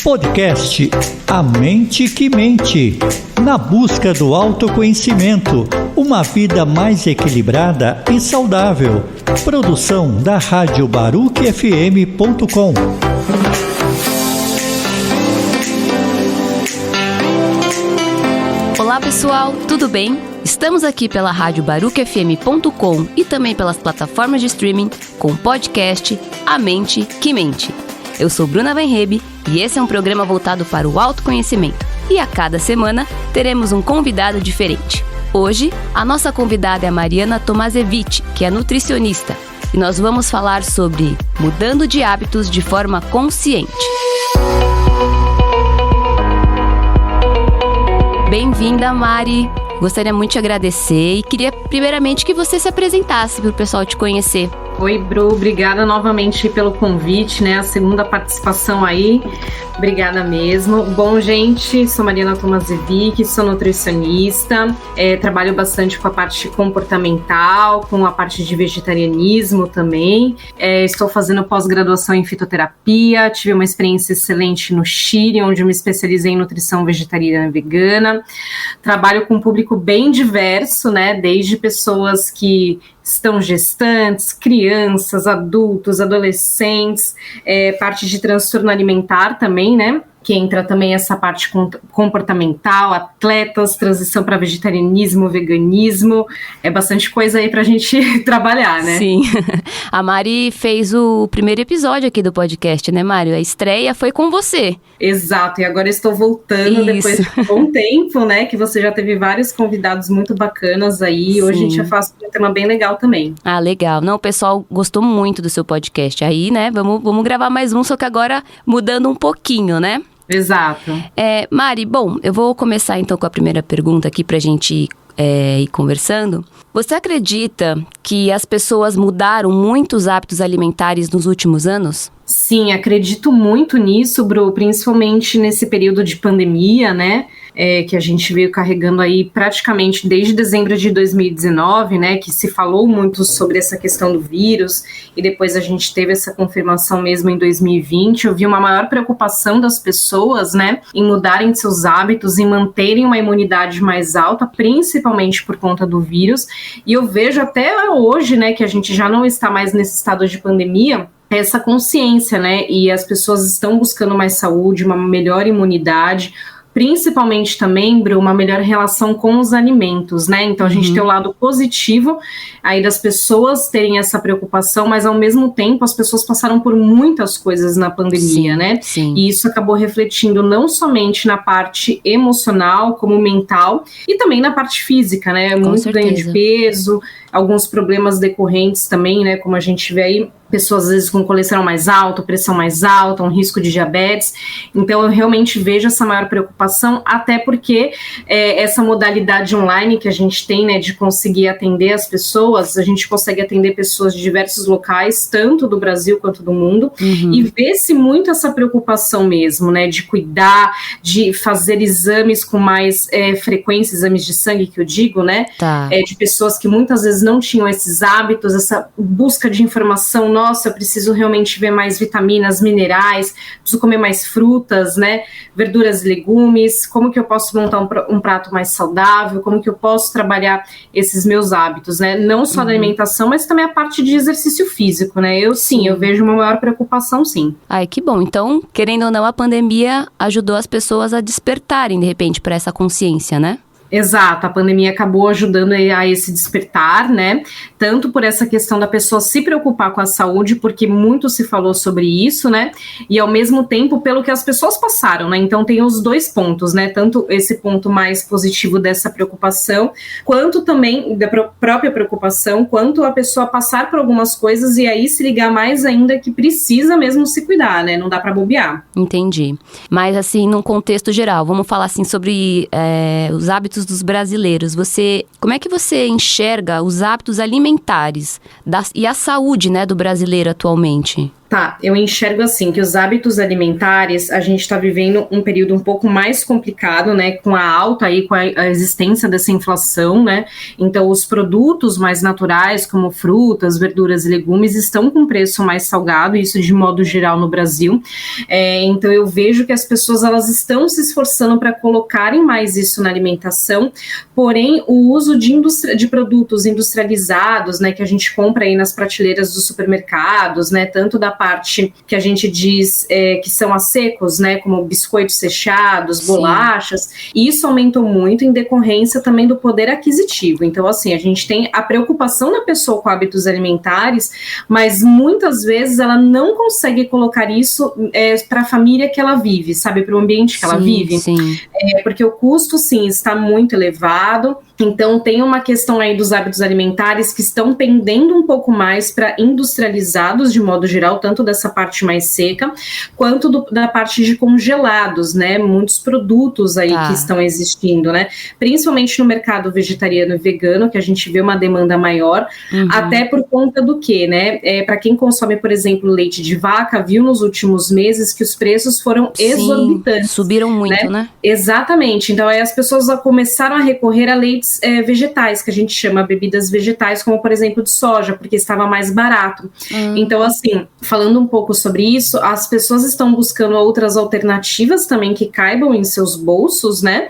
Podcast A Mente que Mente. Na busca do autoconhecimento, uma vida mais equilibrada e saudável. Produção da Rádio barucfm.com. Olá pessoal, tudo bem? Estamos aqui pela Rádio barucfm.com e também pelas plataformas de streaming com o podcast A Mente que Mente. Eu sou Bruna Weinrebe e esse é um programa voltado para o autoconhecimento. E a cada semana teremos um convidado diferente. Hoje, a nossa convidada é a Mariana Tomaszewicz, que é nutricionista. E nós vamos falar sobre mudando de hábitos de forma consciente. Bem-vinda, Mari! Gostaria muito de agradecer e queria primeiramente que você se apresentasse para o pessoal te conhecer. Oi, Bru, obrigada novamente pelo convite, né? A segunda participação aí, obrigada mesmo. Bom, gente, sou Mariana Tomaszewicz, sou nutricionista, trabalho bastante com a parte comportamental, com a parte de vegetarianismo também. Estou fazendo pós-graduação em fitoterapia, tive uma experiência excelente no Chile, onde eu me especializei em nutrição vegetariana e vegana. Trabalho com um público bem diverso, né? Desde pessoas que estão gestantes, crianças, adultos, adolescentes, parte de transtorno alimentar também, né? Que entra também essa parte comportamental, atletas, transição para vegetarianismo, veganismo, bastante coisa aí pra gente trabalhar, né? Sim, a Mari fez o primeiro episódio aqui do podcast, né, Mário? A estreia foi com você. Exato, e agora estou voltando depois de um bom tempo, né, que você já teve vários convidados muito bacanas aí, Sim. Hoje a gente já faz um tema bem legal também. Ah, legal. Não, o pessoal gostou muito do seu podcast aí, né, vamos gravar mais um, só que agora mudando um pouquinho, né? Exato. Mari, bom, eu vou começar então com a primeira pergunta aqui pra gente ir conversando. Você acredita que as pessoas mudaram muitos hábitos alimentares nos últimos anos? Sim, acredito muito nisso, Bru, principalmente nesse período de pandemia, né? Que a gente veio carregando aí praticamente desde dezembro de 2019, né, que se falou muito sobre essa questão do vírus, e depois a gente teve essa confirmação mesmo em 2020, eu vi uma maior preocupação das pessoas, né, em mudarem seus hábitos e manterem uma imunidade mais alta, principalmente por conta do vírus, e eu vejo até hoje, né, que a gente já não está mais nesse estado de pandemia, essa consciência, né, e as pessoas estão buscando mais saúde, uma melhor imunidade, principalmente também, Bru, uma melhor relação com os alimentos, né? Então a gente tem o lado positivo aí das pessoas terem essa preocupação, mas ao mesmo tempo as pessoas passaram por muitas coisas na pandemia, sim, né? Sim. E isso acabou refletindo não somente na parte emocional, como mental, e também na parte física, né? Com muito certeza. Ganho de peso, alguns problemas decorrentes também, né? Como a gente vê aí, pessoas às vezes com colesterol mais alto, pressão mais alta, um risco de diabetes. Então eu realmente vejo essa maior preocupação, até porque essa modalidade online que a gente tem, né, de conseguir atender as pessoas, a gente consegue atender pessoas de diversos locais, tanto do Brasil quanto do mundo, e vê-se muito essa preocupação mesmo, né, de cuidar, de fazer exames com mais frequência, exames de sangue que eu digo, né, de pessoas que muitas vezes não tinham esses hábitos, essa busca de informação, nossa, eu preciso realmente ver mais vitaminas, minerais, preciso comer mais frutas, né, verduras e legumes, como que eu posso montar um prato mais saudável, como que eu posso trabalhar esses meus hábitos, né, não só da alimentação, mas também a parte de exercício físico, né, eu vejo uma maior preocupação, sim. Ai, que bom, então, querendo ou não, a pandemia ajudou as pessoas a despertarem, de repente, para essa consciência, né? Exato, a pandemia acabou ajudando a esse despertar, né, tanto por essa questão da pessoa se preocupar com a saúde, porque muito se falou sobre isso, né, e ao mesmo tempo pelo que as pessoas passaram, né, então tem os dois pontos, né, tanto esse ponto mais positivo dessa preocupação, quanto também da própria preocupação, quanto a pessoa passar por algumas coisas e aí se ligar mais ainda que precisa mesmo se cuidar, né, não dá pra bobear. Entendi, mas assim, num contexto geral, vamos falar assim sobre os hábitos dos brasileiros. Como é que você enxerga os hábitos alimentares e a saúde, né, do brasileiro atualmente? Tá, eu enxergo assim, que os hábitos alimentares, a gente está vivendo um período um pouco mais complicado, né, com a alta aí, com a existência dessa inflação, né, então os produtos mais naturais, como frutas, verduras e legumes, estão com preço mais salgado, isso de modo geral no Brasil, então eu vejo que as pessoas, elas estão se esforçando para colocarem mais isso na alimentação, porém, o uso de produtos industrializados, né, que a gente compra aí nas prateleiras dos supermercados, né, tanto da parte que a gente diz que são a secos, né, como biscoitos recheados, bolachas, e isso aumentou muito em decorrência também do poder aquisitivo. Então, assim, a gente tem a preocupação da pessoa com hábitos alimentares, mas muitas vezes ela não consegue colocar isso para a família que ela vive, sabe, para o ambiente que ela vive. Sim. Porque o custo, sim, está muito elevado. Então, tem uma questão aí dos hábitos alimentares que estão pendendo um pouco mais para industrializados, de modo geral, tanto dessa parte mais seca, quanto da parte de congelados, né? Muitos produtos aí que estão existindo, né? Principalmente no mercado vegetariano e vegano, que a gente vê uma demanda maior, até por conta do quê, né? Para quem consome, por exemplo, leite de vaca, viu nos últimos meses que os preços foram exorbitantes. Subiram muito, né? Exatamente. Então, aí as pessoas começaram a recorrer a leites vegetais, que a gente chama bebidas vegetais, como, por exemplo, de soja, porque estava mais barato. Então, assim, falando um pouco sobre isso, as pessoas estão buscando outras alternativas também que caibam em seus bolsos, né?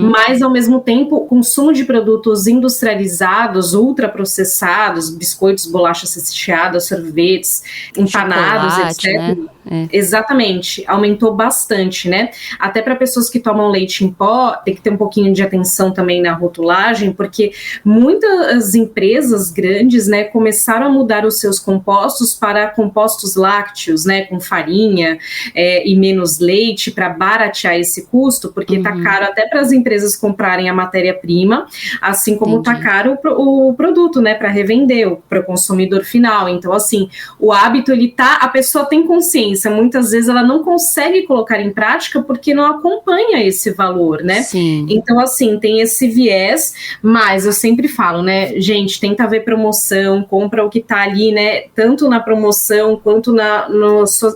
Mas, ao mesmo tempo, o consumo de produtos industrializados, ultraprocessados, biscoitos, bolachas recheadas, sorvetes, empanados, chocolate, etc. Né? Exatamente, aumentou bastante, né? Até para pessoas que tomam leite em pó, tem que ter um pouquinho de atenção também na rotulagem, porque muitas empresas grandes, né, começaram a mudar os seus compostos para compostos lácteos, né, com farinha e menos leite, para baratear esse custo, porque tá caro até para as empresas comprarem a matéria-prima, assim como tá caro o produto, né, para revender, para o consumidor final. Então, assim, o hábito, a pessoa tem consciência, muitas vezes ela não consegue colocar em prática porque não acompanha esse valor, né? Sim. Então, assim, tem esse viés, mas eu sempre falo, né, gente, tenta ver promoção, compra o que tá ali, né, tanto na promoção quanto na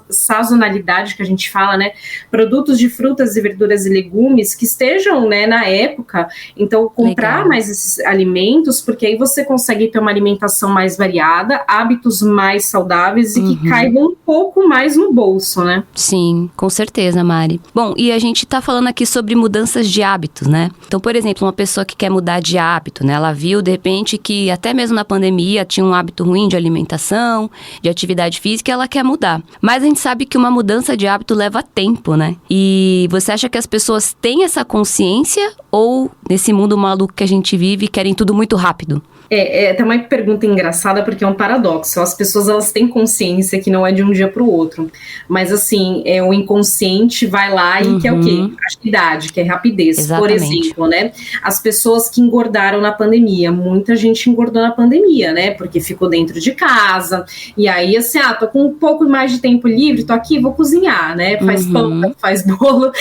sazonalidade que a gente fala, né, produtos de frutas e verduras e legumes que estejam, né, na época. Então, comprar mais esses alimentos, porque aí você consegue ter uma alimentação mais variada, hábitos mais saudáveis e que caibam um pouco mais no bolso, né? Sim, com certeza, Mari. Bom, e a gente tá falando aqui sobre mudanças de hábitos, né? Então, por exemplo, uma pessoa que quer mudar de hábito, né? Ela viu, de repente, que até mesmo na pandemia tinha um hábito ruim de alimentação, de atividade física, e ela quer mudar. Mas a gente sabe que uma mudança de hábito leva tempo, né? E você acha que as pessoas têm essa consciência ou, nesse mundo maluco que a gente vive, querem tudo muito rápido? Tem uma pergunta engraçada porque é um paradoxo. As pessoas, elas têm consciência que não é de um dia para o outro, mas assim, o inconsciente vai lá e quer o quê? Agilidade, quer rapidez. Exatamente. Por exemplo, né, as pessoas que engordaram na pandemia, muita gente engordou na pandemia, né, porque ficou dentro de casa, e aí assim, tô com um pouco mais de tempo livre, tô aqui, vou cozinhar, né, faz pão, faz bolo,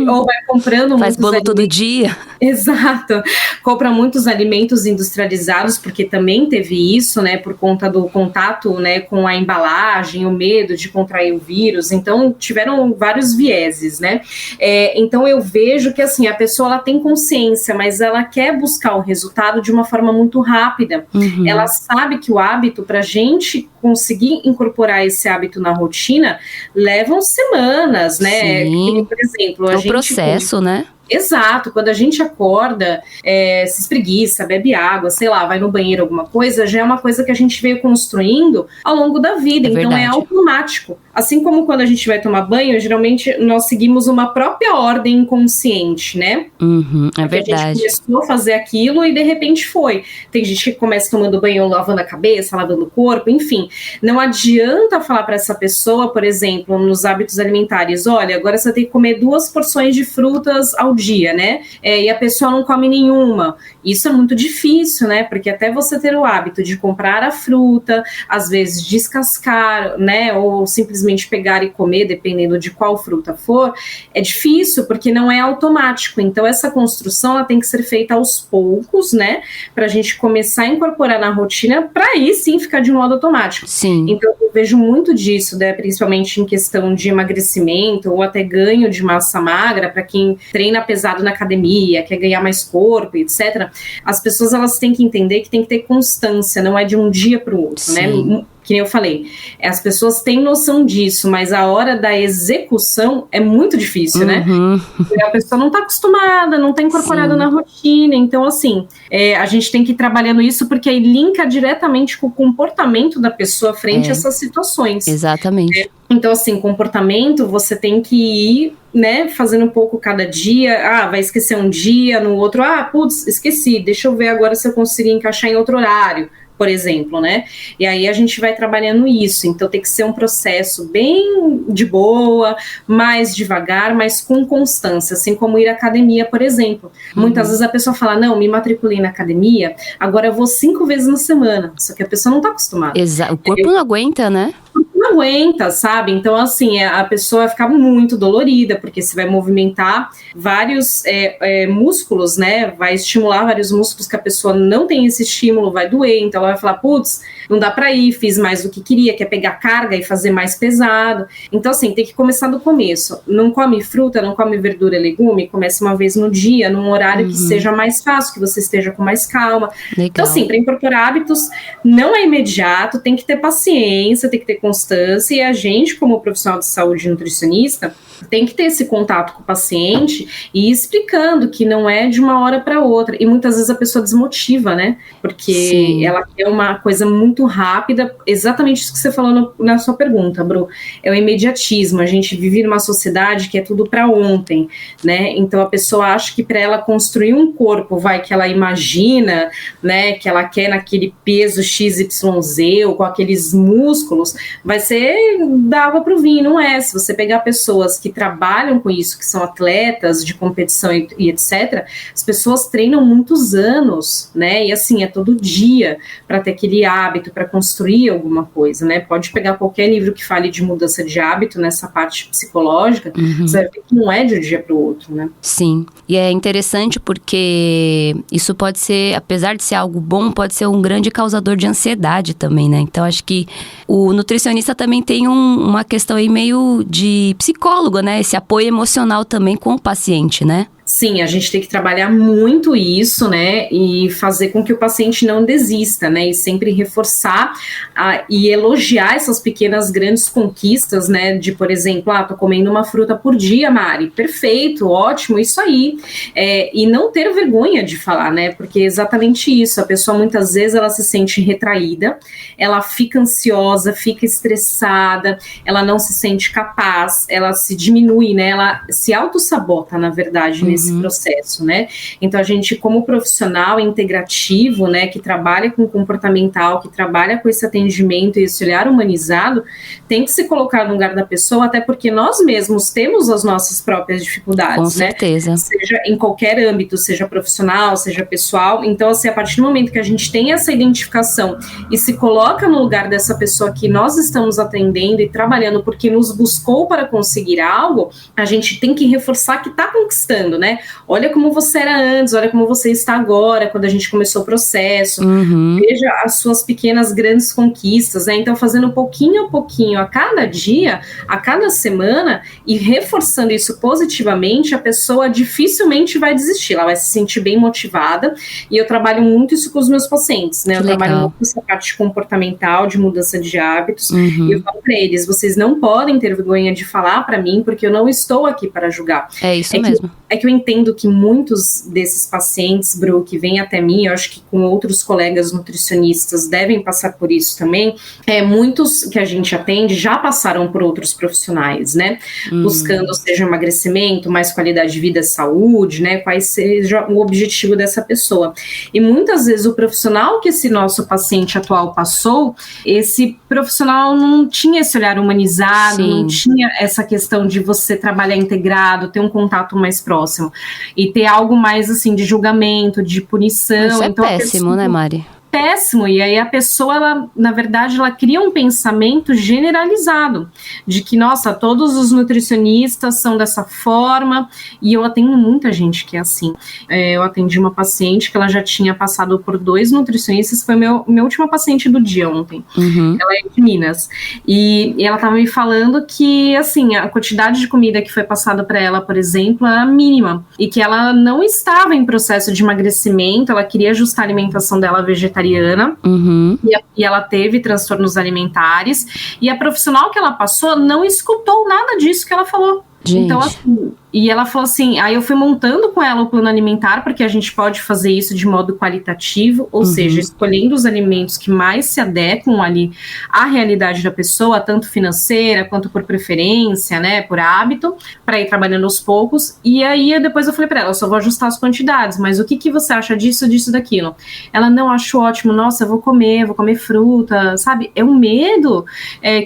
ou vai comprando faz bolo todo dia. Exato, compra muitos alimentos industrializados, porque também teve isso, né, por conta do contato, né, com a embalagem, o medo de contrair o vírus, então tiveram vários vieses, né, então eu vejo que, assim, a pessoa, ela tem consciência, mas ela quer buscar o resultado de uma forma muito rápida, ela sabe que o hábito, pra gente conseguir incorporar esse hábito na rotina, levam semanas, né, porque, por exemplo, é um processo, né? Exato, quando a gente acorda, se espreguiça, bebe água, sei lá, vai no banheiro, alguma coisa, já é uma coisa que a gente veio construindo ao longo da vida, então é automático. Assim como quando a gente vai tomar banho, geralmente nós seguimos uma própria ordem inconsciente, né? É verdade. A gente começou a fazer aquilo e de repente foi. Tem gente que começa tomando banho, lavando a cabeça, lavando o corpo, enfim. Não adianta falar para essa pessoa, por exemplo, nos hábitos alimentares, olha, agora você tem que comer 2 porções de frutas ao dia, né? E a pessoa não come nenhuma. Isso é muito difícil, né? Porque até você ter o hábito de comprar a fruta, às vezes descascar, né? Ou simplesmente simplesmente pegar e comer, dependendo de qual fruta for, é difícil, porque não é automático. Então, essa construção ela tem que ser feita aos poucos, né? Para a gente começar a incorporar na rotina, para aí sim ficar de um modo automático. Sim. Então, eu vejo muito disso, né? Principalmente em questão de emagrecimento ou até ganho de massa magra, para quem treina pesado na academia, quer ganhar mais corpo, etc. As pessoas elas têm que entender que tem que ter constância, não é de um dia para o outro, Sim. né? Que nem eu falei, as pessoas têm noção disso, mas a hora da execução é muito difícil, né? Porque a pessoa não está acostumada, não está incorporada na rotina, então assim, a gente tem que ir trabalhando isso, porque aí linka diretamente com o comportamento da pessoa frente a essas situações. Exatamente. Então assim, comportamento, você tem que ir, né, fazendo um pouco cada dia, vai esquecer um dia, no outro, putz, esqueci, deixa eu ver agora se eu consigo encaixar em outro horário, por exemplo, né? E aí a gente vai trabalhando isso, então tem que ser um processo bem de boa, mais devagar, mas com constância, assim como ir à academia, por exemplo. Muitas vezes a pessoa fala, não, me matriculei na academia, agora eu vou 5 vezes na semana, só que a pessoa não tá acostumada. O corpo não aguenta, né? Não aguenta, sabe? Então, assim, a pessoa vai ficar muito dolorida, porque você vai movimentar vários músculos, né? Vai estimular vários músculos que a pessoa não tem esse estímulo, vai doer. Então, ela vai falar, putz, não dá pra ir, fiz mais do que queria, quer pegar carga e fazer mais pesado. Então, assim, tem que começar do começo. Não come fruta, não come verdura, legume, comece uma vez no dia, num horário que seja mais fácil, que você esteja com mais calma. Legal. Então, assim, para incorporar hábitos, não é imediato, tem que ter paciência, tem que ter constância, e a gente, como profissional de saúde nutricionista, tem que ter esse contato com o paciente e ir explicando que não é de uma hora para outra. E muitas vezes a pessoa desmotiva, né? Porque ela quer uma coisa muito rápida, exatamente isso que você falou na sua pergunta, Bru. É o imediatismo. A gente vive numa sociedade que é tudo para ontem, né? Então a pessoa acha que para ela construir um corpo, que ela imagina, né? Que ela quer naquele peso XYZ ou com aqueles músculos, vai ser da água pro vinho, não é? Se você pegar pessoas que trabalham com isso, que são atletas de competição e etc., as pessoas treinam muitos anos, né? E assim, é todo dia para ter aquele hábito, para construir alguma coisa, né? Pode pegar qualquer livro que fale de mudança de hábito nessa parte psicológica, você vai ver que não é de um dia para o outro, né? Sim, e é interessante porque isso pode ser, apesar de ser algo bom, pode ser um grande causador de ansiedade também, né? Então acho que o nutricionista também tem uma questão aí meio de psicólogo, né? Esse apoio emocional também com o paciente, né? Sim, a gente tem que trabalhar muito isso, né, e fazer com que o paciente não desista, né, e sempre reforçar e elogiar essas pequenas grandes conquistas, né, de, por exemplo, tô comendo uma fruta por dia, Mari, perfeito, ótimo, isso aí, e não ter vergonha de falar, né, porque é exatamente isso, a pessoa muitas vezes ela se sente retraída, ela fica ansiosa, fica estressada, ela não se sente capaz, ela se diminui, né, ela se autossabota, na verdade, nesse processo, né? Então a gente, como profissional integrativo, né, que trabalha com comportamental, que trabalha com esse atendimento e esse olhar humanizado, tem que se colocar no lugar da pessoa, até porque nós mesmos temos as nossas próprias dificuldades, com né? certeza. Seja em qualquer âmbito, seja profissional, seja pessoal. Então, assim, a partir do momento que a gente tem essa identificação e se coloca no lugar dessa pessoa que nós estamos atendendo e trabalhando porque nos buscou para conseguir algo, a gente tem que reforçar que está conquistando, né? Olha como você era antes, olha como você está agora, quando a gente começou o processo. Veja as suas pequenas, grandes conquistas, né? Então, fazendo pouquinho a pouquinho, a cada dia, a cada semana, e reforçando isso positivamente, a pessoa dificilmente vai desistir, ela vai se sentir bem motivada, e eu trabalho muito isso com os meus pacientes, né? Eu trabalho muito essa parte comportamental, de mudança de hábitos, e eu falo para eles, vocês não podem ter vergonha de falar para mim, porque eu não estou aqui para julgar. É isso mesmo. É que eu entendo que muitos desses pacientes, Bru, que vêm até mim, eu acho que com outros colegas nutricionistas devem passar por isso também, muitos que a gente atende já passaram por outros profissionais, né? Buscando, seja emagrecimento, mais qualidade de vida, saúde, né? Quais seja o objetivo dessa pessoa. E muitas vezes o profissional que esse nosso paciente atual passou, esse profissional não tinha esse olhar humanizado, não tinha essa questão de você trabalhar integrado, ter um contato mais próximo e ter algo mais assim de julgamento, de punição. Isso então, é péssimo, né, Mari? péssimo, e aí a pessoa, ela, na verdade, ela cria um pensamento generalizado, de que, nossa, todos os nutricionistas são dessa forma, e eu atendo muita gente que é assim. Eu atendi uma paciente que ela já tinha passado por 2 nutricionistas, foi minha última paciente do dia ontem. Ela é de Minas, e ela estava me falando que, assim, a quantidade de comida que foi passada para ela, por exemplo, era mínima, e que ela não estava em processo de emagrecimento, ela queria ajustar a alimentação dela vegetariana, e ela teve transtornos alimentares, e a profissional que ela passou não escutou nada disso que ela falou. Gente. Então, assim, e ela falou assim, aí eu fui montando com ela o plano alimentar, porque a gente pode fazer isso de modo qualitativo, ou seja, escolhendo os alimentos que mais se adequam ali à realidade da pessoa, tanto financeira quanto por preferência, né, por hábito, para ir trabalhando aos poucos. E aí depois eu falei para ela, eu só vou ajustar as quantidades, mas o que você acha disso, daquilo? Ela não achou ótimo, nossa, eu vou comer fruta, sabe? É um medo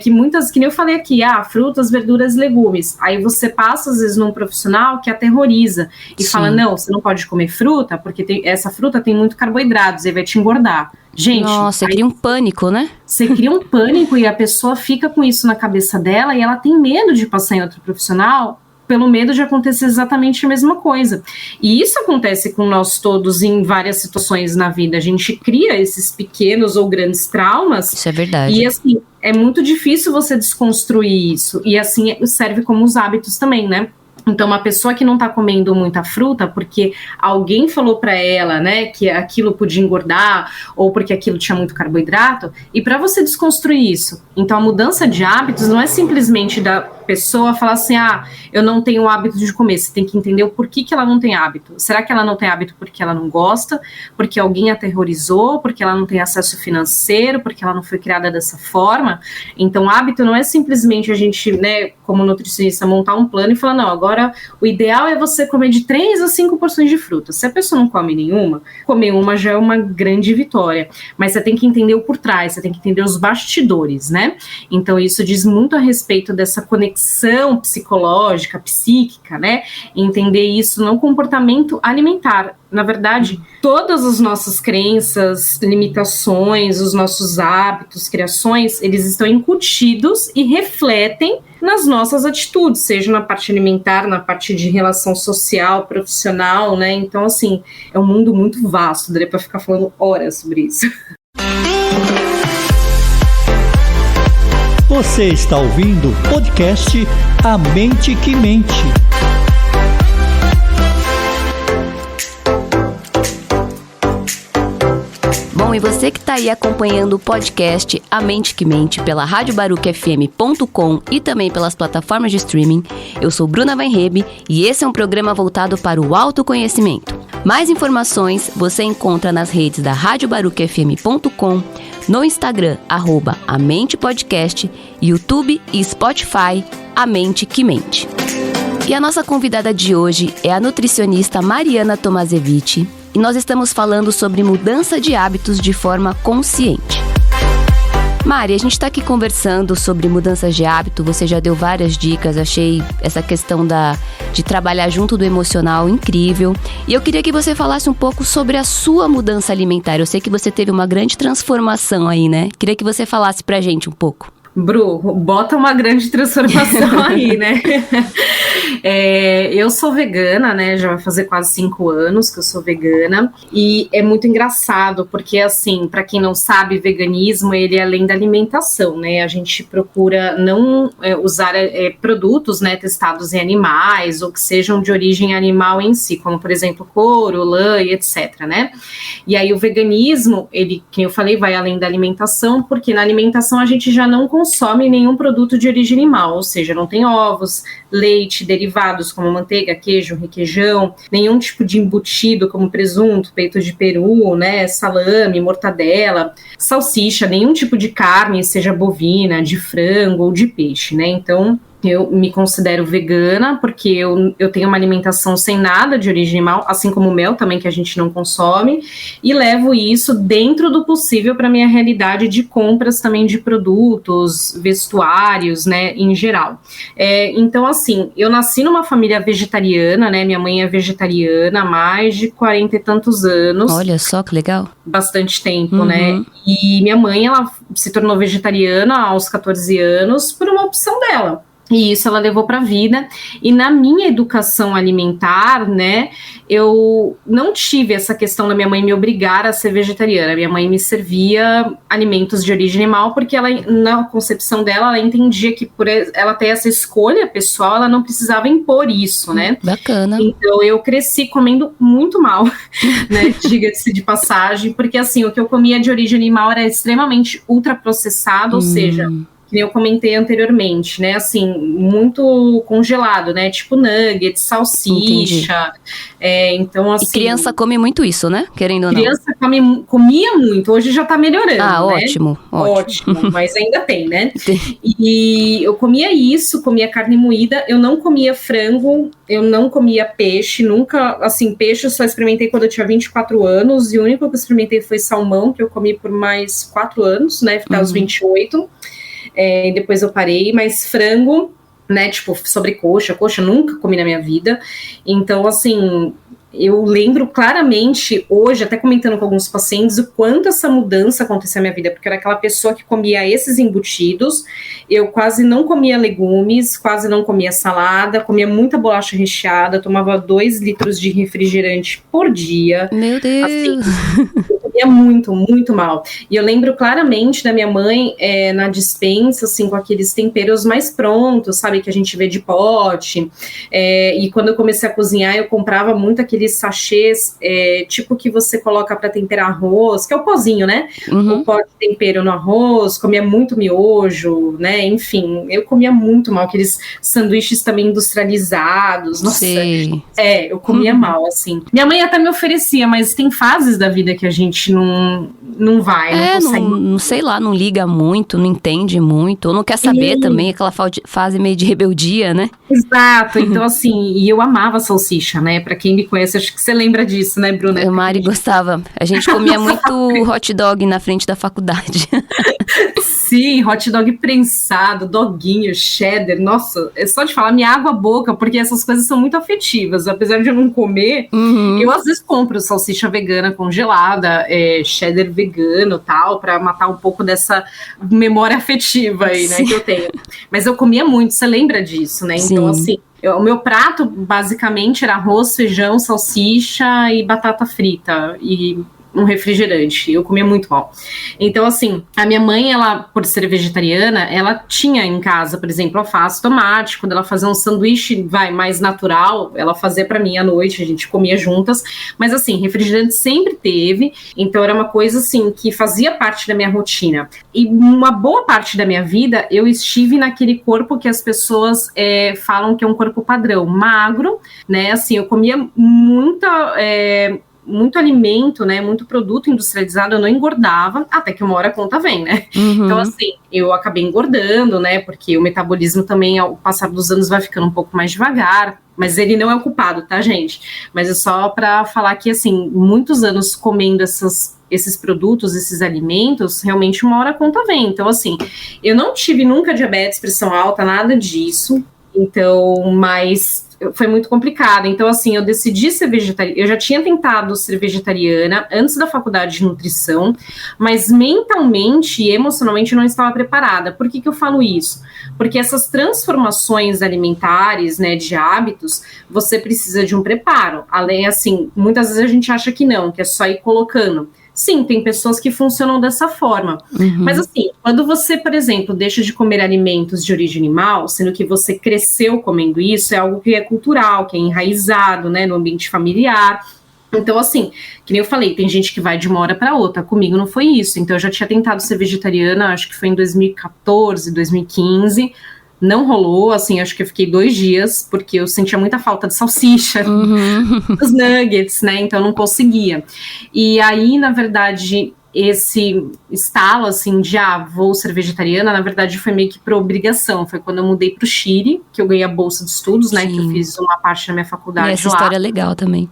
que muitas, que nem eu falei aqui, frutas, verduras, legumes. Aí você passa às vezes num profissional que aterroriza e fala, não, você não pode comer fruta porque essa fruta tem muito carboidratos e vai te engordar. Gente, nossa, você cria um pânico, né? Você cria um pânico e a pessoa fica com isso na cabeça dela e ela tem medo de passar em outro profissional pelo medo de acontecer exatamente a mesma coisa. E isso acontece com nós todos em várias situações na vida. A gente cria esses pequenos ou grandes traumas. Isso é verdade. E assim, é muito difícil você desconstruir isso. E assim, serve como os hábitos também, né? Então, uma pessoa que não está comendo muita fruta porque alguém falou para ela, né, que aquilo podia engordar ou porque aquilo tinha muito carboidrato, e para você desconstruir isso. Então, a mudança de hábitos não é simplesmente da pessoa falar assim, eu não tenho o hábito de comer. Você tem que entender o porquê que ela não tem hábito. Será que ela não tem hábito porque ela não gosta, porque alguém aterrorizou, porque ela não tem acesso financeiro, porque ela não foi criada dessa forma? Então, hábito não é simplesmente a gente, né, como nutricionista, montar um plano e falar, não, agora o ideal é você comer de 3 a 5 porções de fruta. Se a pessoa não come nenhuma, comer uma já é uma grande vitória. Mas você tem que entender o por trás, você tem que entender os bastidores, né? Então, isso diz muito a respeito dessa conexão psicológica, psíquica, né? Entender isso no comportamento alimentar. Na verdade, todas as nossas crenças, limitações, os nossos hábitos, criações, eles estão incutidos e refletem nas nossas atitudes, seja na parte alimentar, na parte de relação social, profissional, né? Então, assim, é um mundo muito vasto, daria para ficar falando horas sobre isso. Você está ouvindo o podcast A Mente que Mente. Bom, e você que está aí acompanhando o podcast A Mente que Mente pela radiobarucafm.com e também pelas plataformas de streaming, eu sou Bruna Weinreb e esse é um programa voltado para o autoconhecimento. Mais informações você encontra nas redes da radiobarucafm.com, no Instagram, @amentepodcast, YouTube e Spotify, A Mente que Mente. E a nossa convidada de hoje é a nutricionista Mariana Tomaszewicz, e nós estamos falando sobre mudança de hábitos de forma consciente. Mari, a gente está aqui conversando sobre mudanças de hábito, você já deu várias dicas, achei essa questão de trabalhar junto do emocional incrível. E eu queria que você falasse um pouco sobre a sua mudança alimentar. Eu sei que você teve uma grande transformação aí, né? Queria que você falasse pra gente um pouco. Bru, bota uma grande transformação aí, né? Eu sou vegana, né? Já vai fazer quase 5 anos que eu sou vegana. E é muito engraçado, porque, assim, para quem não sabe, veganismo, ele é além da alimentação, né? A gente procura não usar produtos, né, testados em animais ou que sejam de origem animal em si, como, por exemplo, couro, lã e etc, né? E aí o veganismo, ele, como eu falei, vai além da alimentação, porque na alimentação a gente já não consome nenhum produto de origem animal, ou seja, não tem ovos, leite, derivados como manteiga, queijo, requeijão, nenhum tipo de embutido como presunto, peito de peru, né, salame, mortadela, salsicha, nenhum tipo de carne, seja bovina, de frango ou de peixe, né? Então, Eu me considero vegana, porque eu tenho uma alimentação sem nada de origem animal, assim como o mel também, que a gente não consome, e levo isso dentro do possível para a minha realidade de compras também de produtos, vestuários, né, em geral. Então, assim, eu nasci numa família vegetariana, né, minha mãe é vegetariana há mais de 40 e tantos anos. Olha só que legal. Bastante tempo, né, e minha mãe, ela se tornou vegetariana aos 14 anos por uma opção dela. E isso ela levou para a vida. E na minha educação alimentar, né, eu não tive essa questão da minha mãe me obrigar a ser vegetariana. Minha mãe me servia alimentos de origem animal, porque ela, na concepção dela, ela entendia que por ela ter essa escolha pessoal, ela não precisava impor isso, né? Bacana. Então eu cresci comendo muito mal, né, diga-se de passagem, porque assim, o que eu comia de origem animal era extremamente ultraprocessado, ou seja, que eu comentei anteriormente, né, assim, muito congelado, né, tipo nuggets, salsicha, então assim... E criança come muito isso, né, querendo ou não? Criança comia muito, hoje já tá melhorando, né? Ótimo, mas ainda tem, né? Tem. E eu comia isso, comia carne moída, eu não comia frango, eu não comia peixe, nunca, assim, peixe eu só experimentei quando eu tinha 24 anos, e o único que eu experimentei foi salmão, que eu comi por mais 4 anos, né, até os 28, depois eu parei, mas frango, né, tipo, sobrecoxa, coxa, nunca comi na minha vida. Então, assim, eu lembro claramente, hoje, até comentando com alguns pacientes, o quanto essa mudança aconteceu na minha vida, porque eu era aquela pessoa que comia esses embutidos, eu quase não comia legumes, quase não comia salada, comia muita bolacha recheada, tomava 2 litros de refrigerante por dia. Meu Deus! Assim, eu comia muito, muito mal. E eu lembro claramente da minha mãe na despensa, assim, com aqueles temperos mais prontos, sabe, que a gente vê de pote. E quando eu comecei a cozinhar, eu comprava muito aqueles sachês, tipo que você coloca para temperar arroz, que é o pozinho, né? O pó de tempero no arroz, comia muito miojo, né? Enfim, eu comia muito mal, aqueles sanduíches também industrializados. Nossa, eu comia mal, assim. Minha mãe até me oferecia, mas tem fases da vida que a gente não vai, não consegue. Não sei lá, não liga muito, não entende muito, ou não quer saber também, aquela fase meio de rebeldia, né? Exato, então assim, e eu amava salsicha, né? Pra quem me conhece, acho que você lembra disso, né, Bruna? A Mari gostava. A gente comia muito hot dog na frente da faculdade. Sim, hot dog prensado, doguinho, cheddar, nossa, é só de falar, me água a boca, porque essas coisas são muito afetivas, apesar de eu não comer, eu às vezes compro salsicha vegana congelada, cheddar vegano, tal, pra matar um pouco dessa memória afetiva aí, né, que eu tenho. Mas eu comia muito, você lembra disso, né? Sim. Então, assim, o meu prato, basicamente, era arroz, feijão, salsicha e batata frita, e um refrigerante. Eu comia muito mal. Então, assim, a minha mãe, ela, por ser vegetariana, ela tinha em casa, por exemplo, alface, tomate. Quando ela fazia um sanduíche, mais natural, ela fazia pra mim à noite, a gente comia juntas. Mas, assim, refrigerante sempre teve. Então, era uma coisa, assim, que fazia parte da minha rotina. E uma boa parte da minha vida, eu estive naquele corpo que as pessoas falam que é um corpo padrão, magro, né? Assim, eu comia muito alimento, né, muito produto industrializado, eu não engordava, até que uma hora a conta vem, né? Então, assim, eu acabei engordando, né, porque o metabolismo também, ao passar dos anos, vai ficando um pouco mais devagar, mas ele não é o culpado, tá, gente? Mas é só pra falar que, assim, muitos anos comendo esses produtos, esses alimentos, realmente uma hora a conta vem. Então, assim, eu não tive nunca diabetes, pressão alta, nada disso, então, mas foi muito complicado. Então, assim, eu decidi ser vegetariana. Eu já tinha tentado ser vegetariana antes da faculdade de nutrição, mas mentalmente e emocionalmente eu não estava preparada. Por que eu falo isso? Porque essas transformações alimentares, né, de hábitos, você precisa de um preparo. Além, assim, muitas vezes a gente acha que não, que é só ir colocando. Sim, tem pessoas que funcionam dessa forma. Mas assim, quando você, por exemplo, deixa de comer alimentos de origem animal, sendo que você cresceu comendo isso, é algo que é cultural, que é enraizado, né, no ambiente familiar. Então, assim, que nem eu falei, tem gente que vai de uma hora para outra. Comigo não foi isso. Então, eu já tinha tentado ser vegetariana, acho que foi em 2014, 2015. Não rolou, assim, acho que eu fiquei 2 dias, porque eu sentia muita falta de salsicha, dos nuggets, né, então não conseguia. E aí, na verdade, esse estalo, assim, de, vou ser vegetariana, na verdade foi meio que por obrigação. Foi quando eu mudei pro Chile, que eu ganhei a bolsa de estudos, né, que eu fiz uma parte da minha faculdade lá. E essa história é legal também.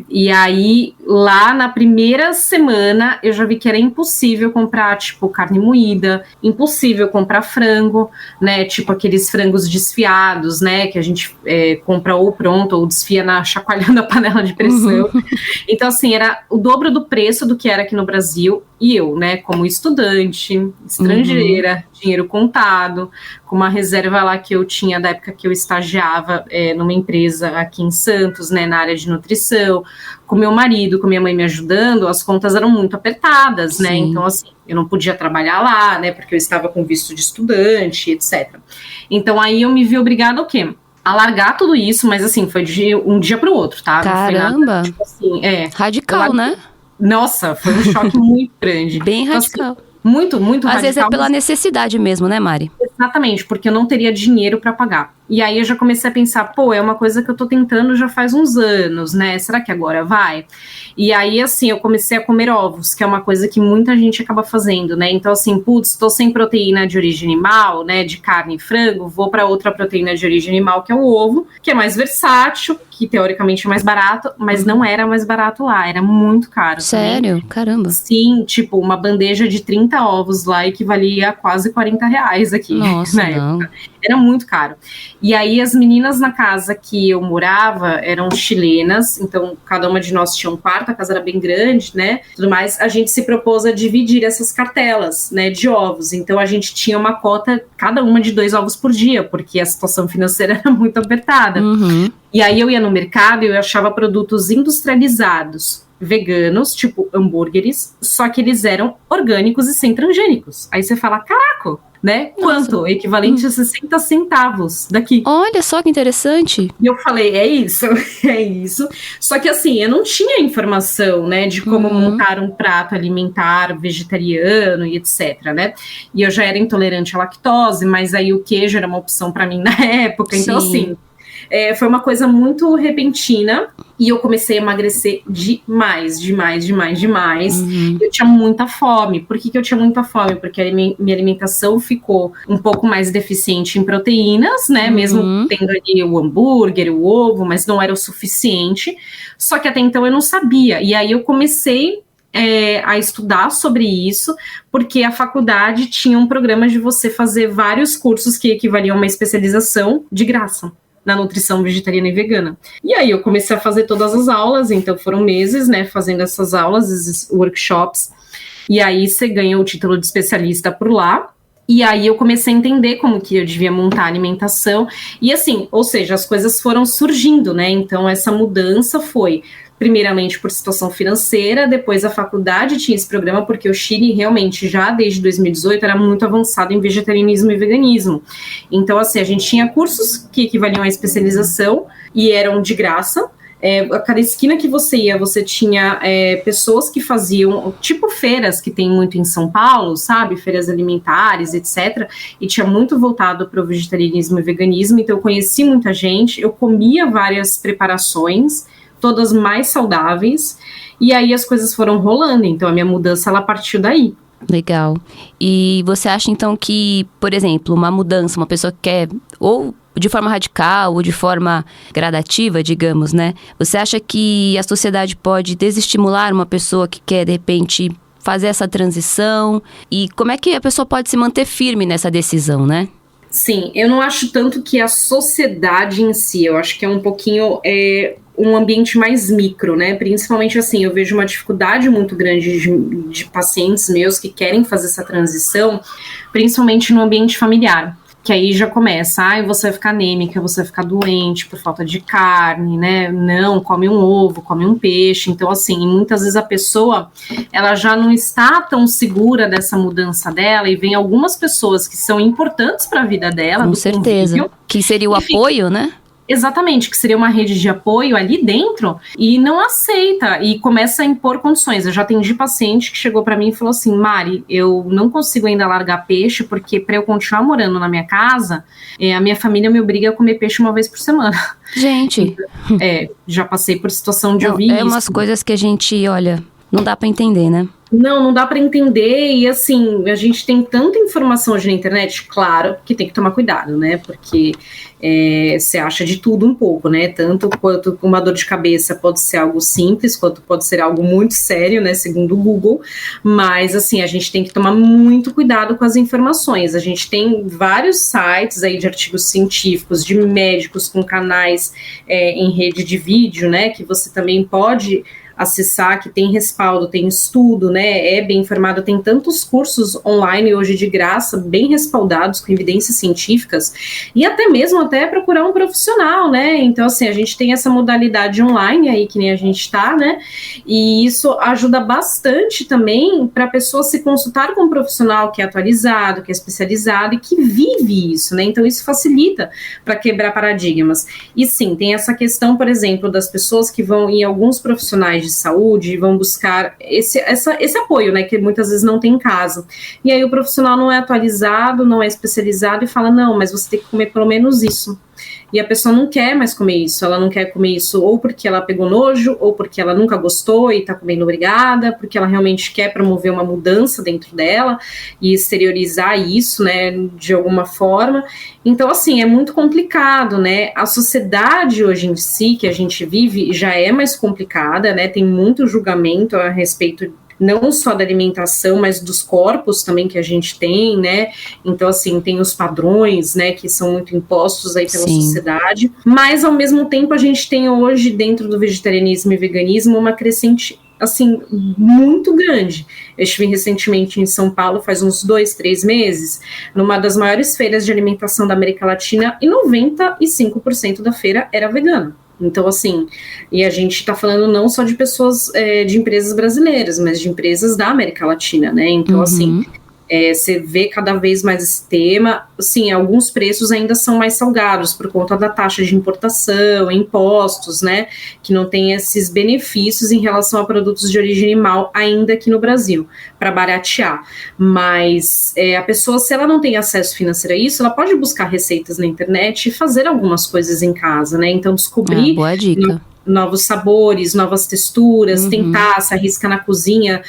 E aí, lá na primeira semana, eu já vi que era impossível comprar, tipo, carne moída, impossível comprar frango, né, tipo aqueles frangos desfiados, né, que a gente compra ou pronto, ou desfia chacoalhando a panela de pressão. Então, assim, era o dobro do preço do que era aqui no Brasil, e eu, né, como estudante, estrangeira, dinheiro contado, com uma reserva lá que eu tinha da época que eu estagiava numa empresa aqui em Santos, né, na área de nutrição, com meu marido, com minha mãe me ajudando, as contas eram muito apertadas, né, então assim, eu não podia trabalhar lá, né, porque eu estava com visto de estudante, etc. Então aí eu me vi obrigada ao quê? A largar tudo isso, mas assim, foi de um dia para o outro, tá? Caramba! Não foi nada, tipo assim, radical, né? Nossa, foi um choque muito grande. Bem radical. Então, assim, muito, muito Às radical. Às vezes é pela necessidade mesmo, né, Mari? Exatamente, porque eu não teria dinheiro para pagar. E aí eu já comecei a pensar, é uma coisa que eu tô tentando já faz uns anos, né? Será que agora vai? E aí, assim, eu comecei a comer ovos, que é uma coisa que muita gente acaba fazendo, né? Então, assim, tô sem proteína de origem animal, né? De carne e frango, vou para outra proteína de origem animal, que é o ovo, que é mais versátil, que teoricamente é mais barato, mas não era mais barato lá, era muito caro. Sério? Também. Caramba. Sim, tipo, uma bandeja de 30 ovos lá equivalia a quase R$40 aqui. Nossa, não. Época. Era muito caro. E aí as meninas na casa que eu morava eram chilenas, então cada uma de nós tinha um quarto, a casa era bem grande, né? Tudo mais, a gente se propôs a dividir essas cartelas, né, de ovos. Então a gente tinha uma cota, cada uma de 2 ovos por dia, porque a situação financeira era muito apertada. E aí eu ia no mercado e eu achava produtos industrializados, veganos, tipo hambúrgueres, só que eles eram orgânicos e sem transgênicos. Aí você fala, caraca, né? Quanto? Nossa. Equivalente a 60 centavos daqui. Olha só que interessante. E eu falei, é isso. Só que assim, eu não tinha informação, né, de como montar um prato alimentar vegetariano e etc, né? E eu já era intolerante à lactose, mas aí o queijo era uma opção para mim na época. Então, assim, foi uma coisa muito repentina e eu comecei a emagrecer demais. Eu tinha muita fome. Por que eu tinha muita fome? Porque a minha alimentação ficou um pouco mais deficiente em proteínas, né? Mesmo tendo ali o hambúrguer, o ovo, mas não era o suficiente. Só que até então eu não sabia. E aí eu comecei a estudar sobre isso, porque a faculdade tinha um programa de você fazer vários cursos que equivaliam a uma especialização de graça na nutrição vegetariana e vegana. E aí eu comecei a fazer todas as aulas, então foram meses, né, fazendo essas aulas, esses workshops, e aí você ganha o título de especialista por lá, e aí eu comecei a entender como que eu devia montar a alimentação, e assim, ou seja, as coisas foram surgindo, né, então essa mudança foi primeiramente por situação financeira, depois a faculdade tinha esse programa, porque o Chile realmente já desde 2018 era muito avançado em vegetarianismo e veganismo. Então, assim, a gente tinha cursos que equivaliam à especialização e eram de graça. A cada esquina que você ia, você tinha pessoas que faziam, tipo feiras que tem muito em São Paulo, sabe? Feiras alimentares, etc. E tinha muito voltado para o vegetarianismo e veganismo, então eu conheci muita gente, eu comia várias preparações, todas mais saudáveis, e aí as coisas foram rolando, então a minha mudança, ela partiu daí. Legal. E você acha, então, que, por exemplo, uma mudança, uma pessoa que quer, ou de forma radical, ou de forma gradativa, digamos, né? Você acha que a sociedade pode desestimular uma pessoa que quer, de repente, fazer essa transição? E como é que a pessoa pode se manter firme nessa decisão, né? Sim, eu não acho tanto que a sociedade em si, eu acho que é um pouquinho um ambiente mais micro, né? Principalmente assim, eu vejo uma dificuldade muito grande de pacientes meus que querem fazer essa transição, principalmente no ambiente familiar. Que aí já começa, você vai ficar anêmica, você vai ficar doente por falta de carne, né? Não, come um ovo, come um peixe. Então, assim, muitas vezes a pessoa, ela já não está tão segura dessa mudança dela e vem algumas pessoas que são importantes para a vida dela. Com certeza. Convívio, que seria o apoio, né? Exatamente, que seria uma rede de apoio ali dentro e não aceita e começa a impor condições. Eu já atendi paciente que chegou para mim e falou assim, Mari, eu não consigo ainda largar peixe porque para eu continuar morando na minha casa, a minha família me obriga a comer peixe uma vez por semana. Gente. Já passei por situação de ouvir isso. Umas coisas que a gente, olha, não dá para entender, né? Não dá para entender, e assim, a gente tem tanta informação hoje na internet, claro que tem que tomar cuidado, né, porque você acha de tudo um pouco, né, tanto quanto uma dor de cabeça pode ser algo simples, quanto pode ser algo muito sério, né, segundo o Google, mas assim, a gente tem que tomar muito cuidado com as informações. A gente tem vários sites aí de artigos científicos, de médicos com canais em rede de vídeo, né, que você também pode acessar, que tem respaldo, tem estudo, né, é bem informado, tem tantos cursos online hoje de graça, bem respaldados, com evidências científicas, e até procurar um profissional, né, então assim, a gente tem essa modalidade online aí, que nem a gente tá, né, e isso ajuda bastante também para a pessoa se consultar com um profissional que é atualizado, que é especializado e que vive isso, né, então isso facilita para quebrar paradigmas. E sim, tem essa questão, por exemplo, das pessoas que vão em alguns profissionais de saúde e vão buscar esse apoio, né, que muitas vezes não tem em casa. E aí o profissional não é atualizado, não é especializado e fala, não, mas você tem que comer pelo menos isso. E a pessoa não quer mais comer isso, ela não quer comer isso ou porque ela pegou nojo, ou porque ela nunca gostou e tá comendo obrigada, porque ela realmente quer promover uma mudança dentro dela e exteriorizar isso, né, de alguma forma. Então, assim, é muito complicado, né, a sociedade hoje em si, que a gente vive, já é mais complicada, né, tem muito julgamento a respeito não só da alimentação, mas dos corpos também que a gente tem, né, então assim, tem os padrões, né, que são muito impostos aí pela sociedade, mas ao mesmo tempo a gente tem hoje dentro do vegetarianismo e veganismo uma crescente, assim, muito grande. Eu estive recentemente em São Paulo, faz uns 2-3 meses, numa das maiores feiras de alimentação da América Latina, e 95% da feira era vegana. Então, assim, e a gente está falando não só de pessoas, de empresas brasileiras, mas de empresas da América Latina, né? Então, assim, você vê cada vez mais esse tema. Sim, alguns preços ainda são mais salgados por conta da taxa de importação, impostos, né, que não tem esses benefícios em relação a produtos de origem animal ainda aqui no Brasil, para baratear. Mas a pessoa, se ela não tem acesso financeiro a isso, ela pode buscar receitas na internet e fazer algumas coisas em casa, né, então descobrir... boa dica. Novos sabores, novas texturas, tentar, se arrisca na cozinha,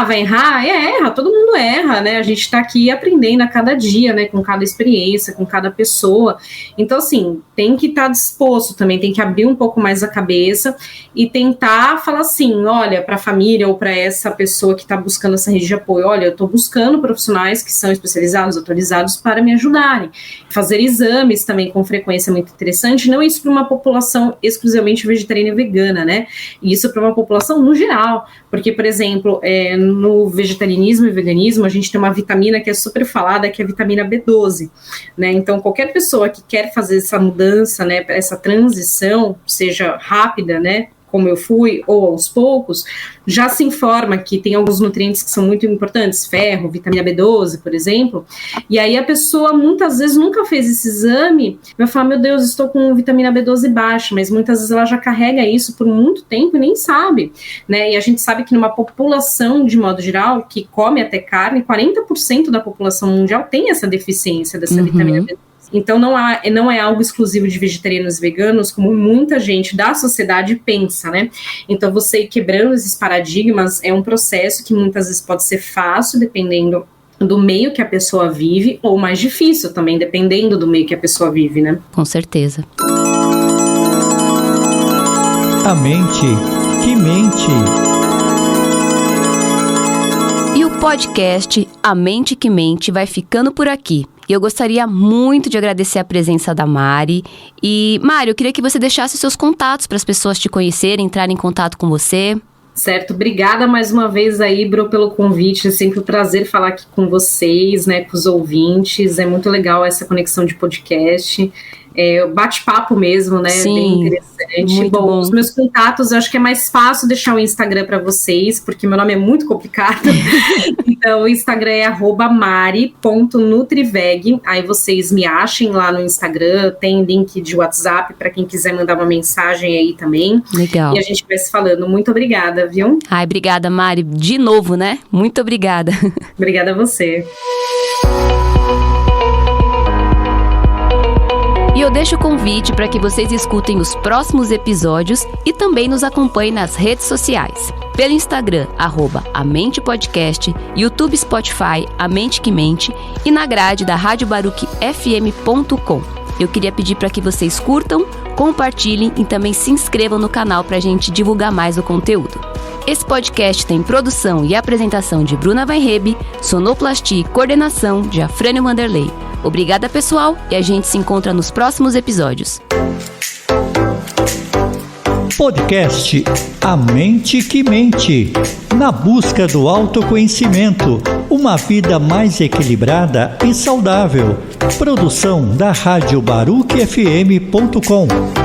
vai errar? Erra, todo mundo erra, né, a gente tá aqui aprendendo a cada dia, né, com cada experiência, com cada pessoa, então assim, tem que estar disposto também, tem que abrir um pouco mais a cabeça e tentar falar assim, olha, para a família ou para essa pessoa que está buscando essa rede de apoio, olha, eu estou buscando profissionais que são especializados, atualizados para me ajudarem, fazer exames também com frequência é muito interessante, não isso para uma população exclusivamente vegetariana e vegana, né, isso para uma população no geral, porque, por exemplo, no vegetarianismo e veganismo, a gente tem uma vitamina que é super falada, que é a vitamina B12, né, então qualquer pessoa que quer fazer essa mudança, né, essa transição, seja rápida, né, como eu fui, ou aos poucos, já se informa que tem alguns nutrientes que são muito importantes, ferro, vitamina B12, por exemplo, e aí a pessoa muitas vezes nunca fez esse exame, vai falar, meu Deus, estou com vitamina B12 baixa, mas muitas vezes ela já carrega isso por muito tempo e nem sabe, né, e a gente sabe que numa população, de modo geral, que come até carne, 40% da população mundial tem essa deficiência dessa vitamina B12. Então não é algo exclusivo de vegetarianos e veganos, como muita gente da sociedade pensa, né? Então você ir quebrando esses paradigmas é um processo que muitas vezes pode ser fácil, dependendo do meio que a pessoa vive, ou mais difícil também, dependendo do meio que a pessoa vive, né? Com certeza. A mente que mente. E o podcast A Mente que Mente vai ficando por aqui. E eu gostaria muito de agradecer a presença da Mari. E, Mari, eu queria que você deixasse seus contatos para as pessoas te conhecerem, entrarem em contato com você. Certo, obrigada mais uma vez aí, Bro, pelo convite, é sempre um prazer falar aqui com vocês, né, com os ouvintes, é muito legal essa conexão de podcast, bate-papo mesmo, né, Sim, bem interessante. Muito bom. Os meus contatos, eu acho que é mais fácil deixar o Instagram para vocês, porque meu nome é muito complicado, então o Instagram é @mari.nutriveg, aí vocês me achem lá no Instagram, tem link de WhatsApp para quem quiser mandar uma mensagem aí também. Legal. E a gente vai se falando, muito obrigada, viu? Ai, obrigada, Mari, de novo, né? Muito obrigada. Obrigada a você. E eu deixo o convite para que vocês escutem os próximos episódios e também nos acompanhem nas redes sociais. Pelo Instagram, @amentepodcast, YouTube, Spotify, A Mente que Mente e na grade da radiobaruquefm.com. Eu queria pedir para que vocês curtam, compartilhem e também se inscrevam no canal para a gente divulgar mais o conteúdo. Esse podcast tem produção e apresentação de Bruna Weinreb, sonoplastia e coordenação de Afrânio Vanderlei. Obrigada, pessoal, e a gente se encontra nos próximos episódios. Podcast A Mente que Mente. Na busca do autoconhecimento, uma vida mais equilibrada e saudável. Produção da radiobaruquefm.com.